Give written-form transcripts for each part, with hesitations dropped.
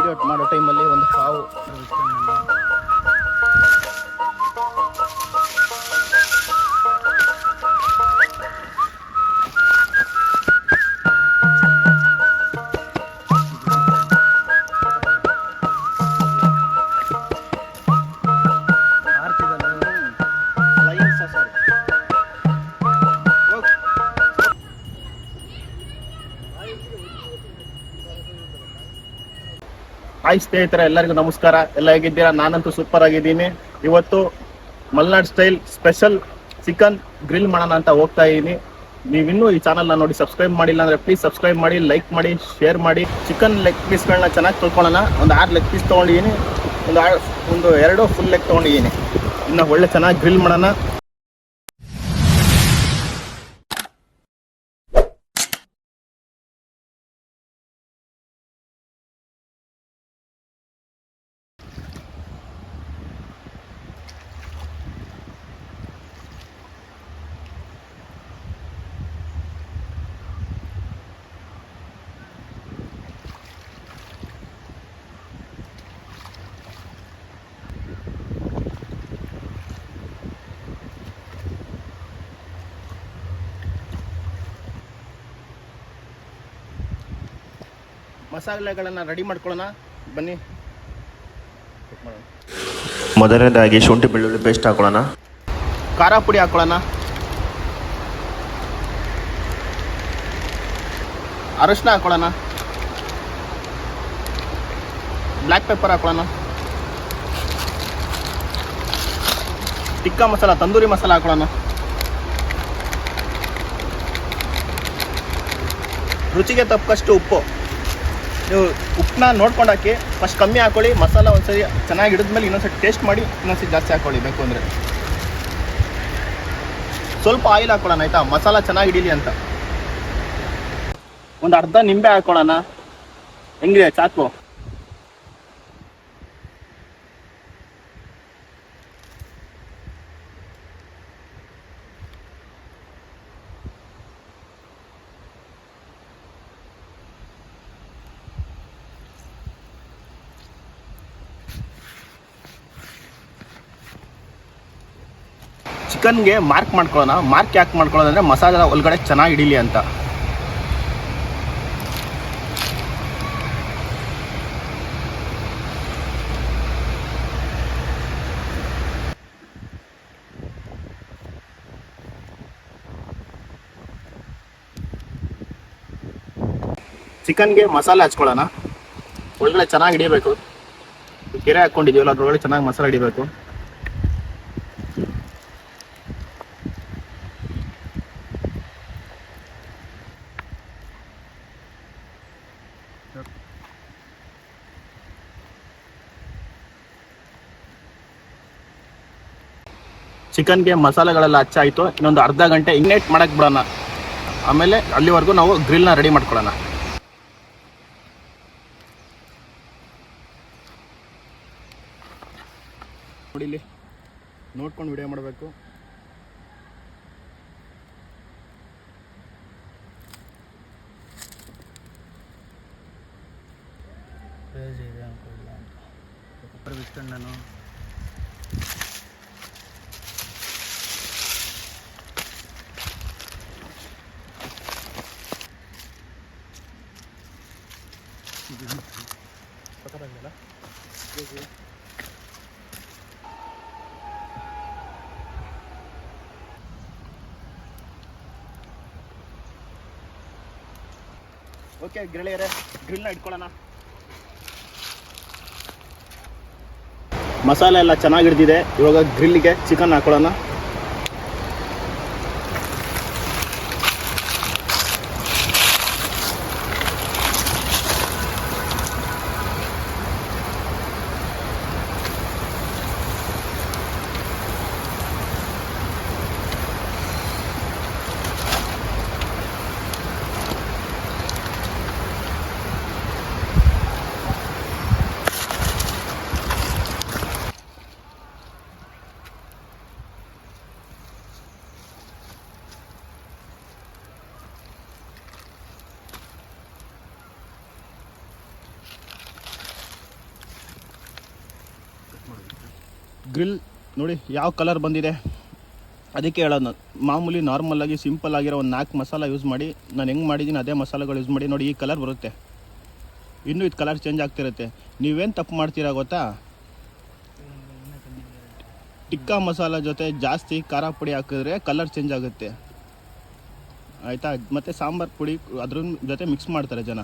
Workout ಮಾಡೋ ಟೈಮಲ್ಲಿ ಒಂದು ಹಾವು ಹಾಯ್ ಸ್ನೇಹಿತರೆ, ಎಲ್ಲರಿಗೂ ನಮಸ್ಕಾರ. ಎಲ್ಲ ಹೇಗಿದ್ದೀರಾ? ನಾನಂತೂ ಸೂಪರ್ ಆಗಿದ್ದೀನಿ. ಇವತ್ತು Malnad style special chicken grill ಮಾಡೋಣ ಅಂತ ಹೋಗ್ತಾ ಇದ್ದೀನಿ. ನೀವಿನ್ನೂ ಈ ಚಾನಲ್ನ ನೋಡಿ ಸಬ್ಸ್ಕ್ರೈಬ್ ಮಾಡಿಲ್ಲ ಅಂದರೆ ಪ್ಲೀಸ್ ಸಬ್ಸ್ಕ್ರೈಬ್ ಮಾಡಿ, ಲೈಕ್ ಮಾಡಿ, ಶೇರ್ ಮಾಡಿ. ಚಿಕನ್ ಲೆಗ್ ಪೀಸ್ಗಳನ್ನ ಚೆನ್ನಾಗಿ ತೊಳ್ಕೊಳ್ಳೋಣ. ಒಂದು 6 ಲೆಗ್ ಪೀಸ್ ತೊಗೊಂಡಿದ್ದೀನಿ, ಒಂದು 2 ಫುಲ್ ಲೆಗ್ ತೊಗೊಂಡಿದ್ದೀನಿ. ಇನ್ನು ಒಳ್ಳೆ ಚೆನ್ನಾಗಿ ಗ್ರಿಲ್ ಮಾಡೋಣ. ಮಸಾಲೆಗಳನ್ನು ರೆಡಿ ಮಾಡ್ಕೊಳ್ಳೋಣ ಬನ್ನಿ. ಮೊದಲನೇದಾಗಿ ಶುಂಠಿ ಬೆಳ್ಳುಳ್ಳಿ ಪೇಸ್ಟ್ ಹಾಕೊಳ್ಳೋಣ. ಖಾರ ಪುಡಿ ಹಾಕೊಳ್ಳೋಣ. ಅರಶಿನ ಹಾಕೊಳ್ಳೋಣ. ಬ್ಲ್ಯಾಕ್ ಪೆಪ್ಪರ್ ಹಾಕೊಳ್ಳೋಣ. ಟಿಕ್ಕಾ ಮಸಾಲ, ತಂದೂರಿ ಮಸಾಲ ಹಾಕೊಳ್ಳೋಣ. ರುಚಿಗೆ ತಕ್ಕಷ್ಟು ಉಪ್ಪು. ನೀವು ಉಪ್ಪನ್ನ ನೋಡ್ಕೊಂಡು ಹಾಕಿ. ಫಸ್ಟ್ ಕಮ್ಮಿ ಹಾಕೊಳ್ಳಿ. ಮಸಾಲ ಒಂದ್ಸರಿ ಚೆನ್ನಾಗಿ ಹಿಡಿದ್ಮೇಲೆ ಇನ್ನೊಂದ್ಸರಿ ಟೇಸ್ಟ್ ಮಾಡಿ ಇನ್ನೊಂದ್ಸರಿ ಜಾಸ್ತಿ ಹಾಕೊಳ್ಳಿ ಬೇಕು ಅಂದರೆ. ಸ್ವಲ್ಪ ಆಯಿಲ್ ಹಾಕೊಳ್ಳೋಣ ಆಯಿತಾ, ಮಸಾಲ ಚೆನ್ನಾಗಿ ಹಿಡೀಲಿ ಅಂತ. ಒಂದು ಅರ್ಧ ನಿಂಬೆ ಹಾಕೊಳ್ಳೋಣ. ಹೆಂಗಿದೆ ಚಾಕು? ಚಿಕನ್ಗೆ ಮಾರ್ಕ್ ಮಾಡ್ಕೊಳ್ಳೋಣ. ಮಾರ್ಕ್ ಯಾಕೆ ಮಾಡ್ಕೊಳ್ಳೋದಂದರೆ ಮಸಾಲೆ ಒಳಗಡೆ ಚೆನ್ನಾಗಿ ಹಿಡೀಲಿ ಅಂತ. ಚಿಕನ್ಗೆ ಮಸಾಲೆ ಹಚ್ಕೊಳ್ಳೋಣ. ಒಳಗಡೆ ಚೆನ್ನಾಗಿ ಹಿಡಿಬೇಕು. ಕೆರೆ ಹಾಕ್ಕೊಂಡಿದ್ದೀವಲ್ಲ ಅದ್ರೊಳಗಡೆ ಚೆನ್ನಾಗಿ ಮಸಾಲೆ ಹಿಡಿಬೇಕು. ಚಿಕನ್ಗೆ ಮಸಾಲೆಗಳೆಲ್ಲ ಹಚ್ಚಾಯಿತು. ಇನ್ನೊಂದು ಅರ್ಧ ಗಂಟೆ ಇಗ್ನೇಟ್ ಮಾಡಕ್ಕೆ ಬಿಡೋಣ. ಆಮೇಲೆ ಅಲ್ಲಿವರೆಗೂ ನಾವು ಗ್ರಿಲ್ನ ರೆಡಿ ಮಾಡ್ಕೊಳ್ಳೋಣ. ನೋಡಿಲಿ, ನೋಡ್ಕೊಂಡು ವಿಡಿಯೋ ಮಾಡಬೇಕು. ನಾನು ಓಕೆ ಗೆಳೆಯರೇ, ಗ್ರಿಲ್ನ ಇಟ್ಕೊಳ್ಳೋಣ. ಮಸಾಲೆ ಎಲ್ಲ ಚೆನ್ನಾಗಿ ಹಿಡಿದಿದೆ. ಇವಾಗ ಗ್ರಿಲ್ಗೆ ಚಿಕನ್ ಹಾಕೊಳ್ಳೋಣ. ಗ್ರಿಲ್ ನೋಡಿ ಯಾವ ಕಲರ್ ಬಂದಿದೆ. ಅದಕ್ಕೆ ಹೇಳೋದು, ಮಾಮೂಲಿ ನಾರ್ಮಲಾಗಿ ಸಿಂಪಲ್ ಆಗಿರೋ ಒಂದು 4 ಮಸಾಲ ಯೂಸ್ ಮಾಡಿ, ನಾನು ಹೆಂಗೆ ಮಾಡಿದ್ದೀನಿ ಅದೇ ಮಸಾಲೆಗಳು ಯೂಸ್ ಮಾಡಿ. ನೋಡಿ ಈ ಕಲರ್ ಬರುತ್ತೆ, ಇನ್ನೂ ಇದು ಕಲರ್ ಚೇಂಜ್ ಆಗ್ತಿರುತ್ತೆ. ನೀವೇನು ತಪ್ಪು ಮಾಡ್ತೀರಾ ಗೊತ್ತಾ, ಟಿಕ್ಕಾ ಮಸಾಲ ಜೊತೆ ಜಾಸ್ತಿ ಖಾರ ಪುಡಿ ಹಾಕಿದ್ರೆ ಕಲರ್ ಚೇಂಜ್ ಆಗುತ್ತೆ ಆಯಿತಾ. ಮತ್ತು ಸಾಂಬಾರು ಪುಡಿ ಅದ್ರ ಜೊತೆ ಮಿಕ್ಸ್ ಮಾಡ್ತಾರೆ ಜನ,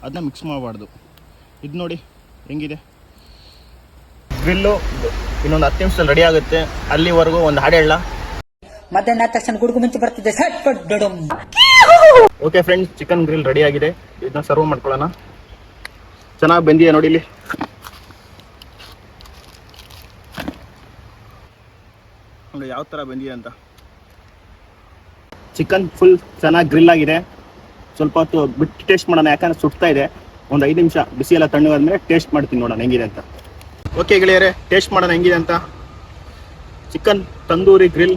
ಅದನ್ನ ಮಿಕ್ಸ್ ಮಾಡಬಾರ್ದು. ಇದು ನೋಡಿ ಹೆಂಗಿದೆ ಗ್ರಿಲ್ಲು. ಇನ್ನೊಂದು 10 ನಿಮಿಷದಲ್ಲಿ ರೆಡಿ ಆಗುತ್ತೆ. ಅಲ್ಲಿವರೆಗೂ ಒಂದು ಹಾಡು ಹೇಳ. ಮಧ್ಯಾಹ್ನ ತಕ್ಷಣ ಗುಡುಗು ಮಿಂಚು ಬರ್ತಿದ್ದೆ ಸಟ್ ಪಟ್ ಡಡಮ್. Okay friends, chicken grill ready ಆಗಿದೆ. ಇದನ್ನ ಸರ್ವ್ ಮಾಡ್ಕೊಳ್ಳೋಣ. ಚೆನ್ನಾಗಿ ಬೆಂದಿದೆ ನೋಡಿ ಇಲ್ಲಿ. ನೋಡಿ ಯಾವ ಥರ ಬೆಂದಿದೆ ಅಂತ. ಚಿಕನ್ ಫುಲ್ ಚೆನ್ನಾಗಿ ಗ್ರಿಲ್ ಆಗಿದೆ. ಸ್ವಲ್ಪ ಹೊತ್ತು ಬಿಟ್ಟು ಟೇಸ್ಟ್ ಮಾಡೋಣ, ಯಾಕಂದ್ರೆ ಸುಡ್ತಾ ಇದೆ. ಒಂದು 5 ನಿಮಿಷ ಬಿಸಿ ಎಲ್ಲ ತಣ್ಣಗಾದ್ಮೇಲೆ ಟೇಸ್ಟ್ ಮಾಡ್ತೀನಿ, ನೋಡೋಣ ಹೆಂಗಿದೆ ಅಂತ. ಓಕೆ ಗೆಳೆಯರೆ, ಟೇಸ್ಟ್ ಮಾಡೋಣ ಹೆಂಗಿದೆ ಅಂತ. ಚಿಕನ್ ತಂದೂರಿ ಗ್ರಿಲ್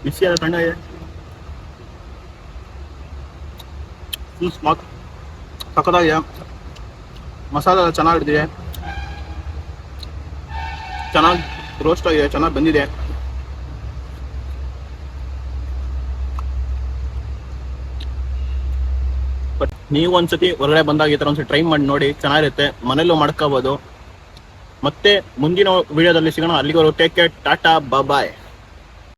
ಬಿಸಿ ಎಲ್ಲ ತಣ್ಣಗಿದೆ. ಫುಲ್ ಸ್ಮಾಕ್ ಸಖತ್ತಾಗಿದೆ. ಮಸಾಲ ಎಲ್ಲ ಚೆನ್ನಾಗಿ ಹಿಡಿದಿದೆ, ಚೆನ್ನಾಗಿ ರೋಸ್ಟ್ ಆಗಿದೆ, ಚೆನ್ನಾಗಿ ಬಂದಿದೆ. ಬಟ್ ನೀವು ಒಂದ್ಸತಿ ಹೊರಗಡೆ ಬಂದಾಗ ಈ ಥರ ಒಂದ್ಸತಿ ಟ್ರೈ ಮಾಡಿ ನೋಡಿ, ಚೆನ್ನಾಗಿರುತ್ತೆ. ಮನೇಲೂ ಮಾಡ್ಕೋಬೋದು. ಮತ್ತೆ ಮುಂದಿನ ವಿಡಿಯೋದಲ್ಲಿ ಸಿಗೋಣ. ಅಲ್ಲಿಗೂ ಟೇಕ್ ಕೇರ್, ಟಾಟಾ, ಬಾಯ್.